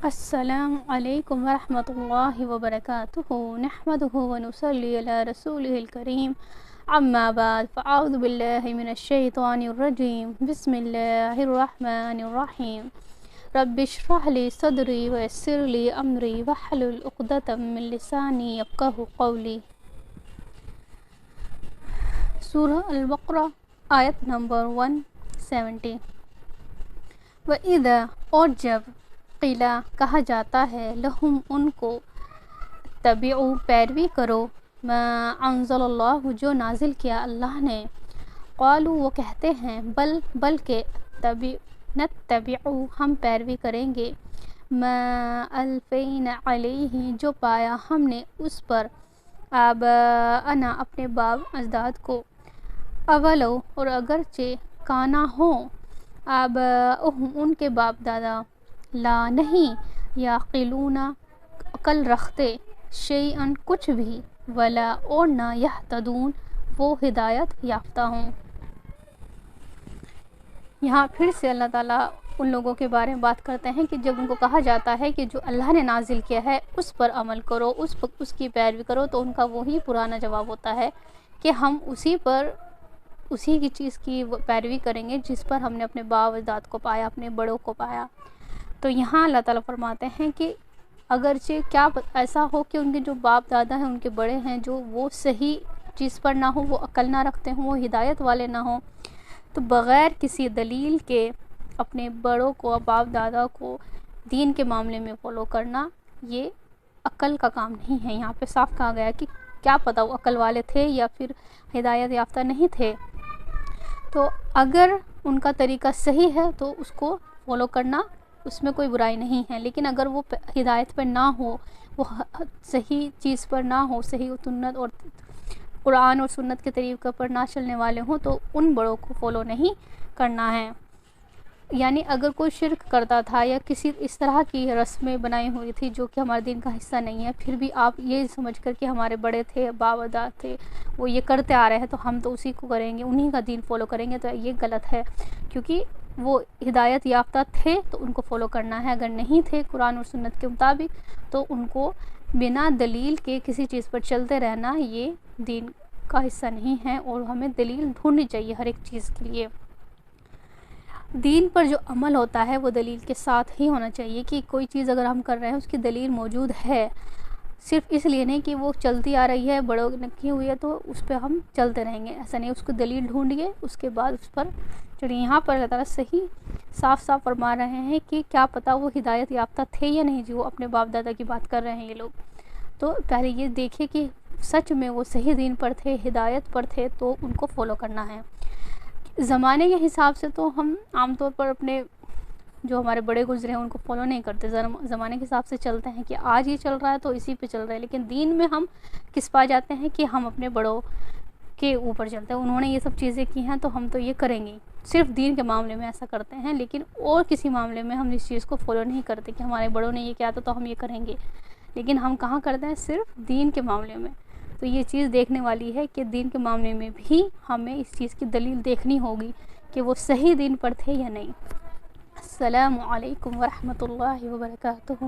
السلام علیکم ورحمۃ اللہ وبرکاتہ نحمدہ ونصلی علی رسولہ الکریم اما بعد فاعوذ باللہ من الشیطان الرجیم بسم اللہ الرحمن الرحیم رب اشرح لی صدری ویسر لی امری واحلل عقدۃ من لسانی یفقہوا قولی۔ سورہ البقرہ آیت نمبر 170۔ وَإِذَا اور جب قیلا کہا جاتا ہے لہم ان کو تبعوا پیروی کرو ما انزل اللہ جو نازل کیا اللہ نے، قالوا وہ کہتے ہیں بلکہ نتبعوا ہم پیروی کریں گے ما الفینا علیہ جو پایا ہم نے اس پر آباءنا اپنے باپ اجداد کو، اولو اور اگرچہ کانا ہوں آباؤہم ان کے باپ دادا لا نہیں یعقلون عقل رکھتے شیئن کچھ بھی ولا اور نہ یہتدون وہ ہدایت یافتہ ہوں۔ یہاں پھر سے اللہ تعالیٰ ان لوگوں کے بارے میں بات کرتے ہیں کہ جب ان کو کہا جاتا ہے کہ جو اللہ نے نازل کیا ہے اس پر عمل کرو، اس کی پیروی کرو، تو ان کا وہی پرانا جواب ہوتا ہے کہ ہم اسی کی چیز کی پیروی کریں گے جس پر ہم نے اپنے باپ اجداد کو پایا، اپنے بڑوں کو پایا۔ تو یہاں اللہ تعالیٰ فرماتے ہیں کہ اگرچہ کیا ایسا ہو کہ ان کے جو باپ دادا ہیں، ان کے بڑے ہیں، جو وہ صحیح چیز پر نہ ہوں، وہ عقل نہ رکھتے ہوں، وہ ہدایت والے نہ ہوں، تو بغیر کسی دلیل کے اپنے بڑوں کو، باپ دادا کو دین کے معاملے میں فالو کرنا یہ عقل کا کام نہیں ہے۔ یہاں پہ صاف کہا گیا کہ کیا پتہ وہ عقل والے تھے یا پھر ہدایت یافتہ نہیں تھے۔ تو اگر ان کا طریقہ صحیح ہے تو اس کو فالو کرنا اس میں کوئی برائی نہیں ہے، لیکن اگر وہ ہدایت پر نہ ہو، وہ صحیح چیز پر نہ ہو، صحیح سنت اور قرآن اور سنت کے طریقے پر نہ چلنے والے ہوں، تو ان بڑوں کو فالو نہیں کرنا ہے۔ یعنی اگر کوئی شرک کرتا تھا یا کسی اس طرح کی رسمیں بنائی ہوئی تھی جو کہ ہمارے دین کا حصہ نہیں ہے، پھر بھی آپ یہ سمجھ کر کہ ہمارے بڑے تھے، باپ دادا تھے، وہ یہ کرتے آ رہے ہیں تو ہم تو اسی کو کریں گے، انہی کا دین فالو کریں گے، تو یہ غلط ہے، کیونکہ وہ ہدایت یافتہ تھے تو ان کو فالو کرنا ہے، اگر نہیں تھے قرآن اور سنت کے مطابق تو ان کو بنا دلیل کے کسی چیز پر چلتے رہنا یہ دین کا حصہ نہیں ہے، اور ہمیں دلیل ڈھونڈنی چاہیے ہر ایک چیز کے لیے۔ دین پر جو عمل ہوتا ہے وہ دلیل کے ساتھ ہی ہونا چاہیے، کہ کوئی چیز اگر ہم کر رہے ہیں اس کی دلیل موجود ہے، صرف اس لیے نہیں کہ وہ چلتی آ رہی ہے، بڑوں نے کی ہوئی ہے تو اس پہ ہم چلتے رہیں گے، ایسا نہیں، اس کو دلیل ڈھونڈیے اس کے بعد اس پر چلیے۔ یہاں پر اللہ تعالیٰ صحیح صاف فرما رہے ہیں کہ کیا پتہ وہ ہدایت یافتہ تھے یا نہیں، جو اپنے باپ دادا کی بات کر رہے ہیں یہ لوگ، تو پہلے یہ دیکھیں کہ سچ میں وہ صحیح دین پر تھے، ہدایت پر تھے، تو ان کو فالو کرنا ہے۔ زمانے کے حساب سے تو ہم عام طور پر اپنے جو ہمارے بڑے گزرے ہیں ان کو فالو نہیں کرتے، زمانے کے حساب سے چلتے ہیں کہ آج یہ چل رہا ہے تو اسی پہ چل رہا ہے، لیکن دین میں ہم کس پا جاتے ہیں کہ ہم اپنے بڑوں کے اوپر چلتے ہیں، انہوں نے یہ سب چیزیں کی ہیں تو ہم تو یہ کریں گے، صرف دین کے معاملے میں ایسا کرتے ہیں، لیکن اور کسی معاملے میں ہم اس چیز کو فالو نہیں کرتے کہ ہمارے بڑوں نے یہ کیا تو ہم یہ کریں گے، لیکن ہم کہاں کرتے ہیں؟ صرف دین کے معاملے میں۔ تو یہ چیز دیکھنے والی ہے کہ دین کے معاملے میں بھی ہمیں اس چیز کی دلیل دیکھنی ہوگی کہ وہ صحیح دین پر تھے یا نہیں۔ السلام علیکم ورحمۃ اللہ وبرکاتہ۔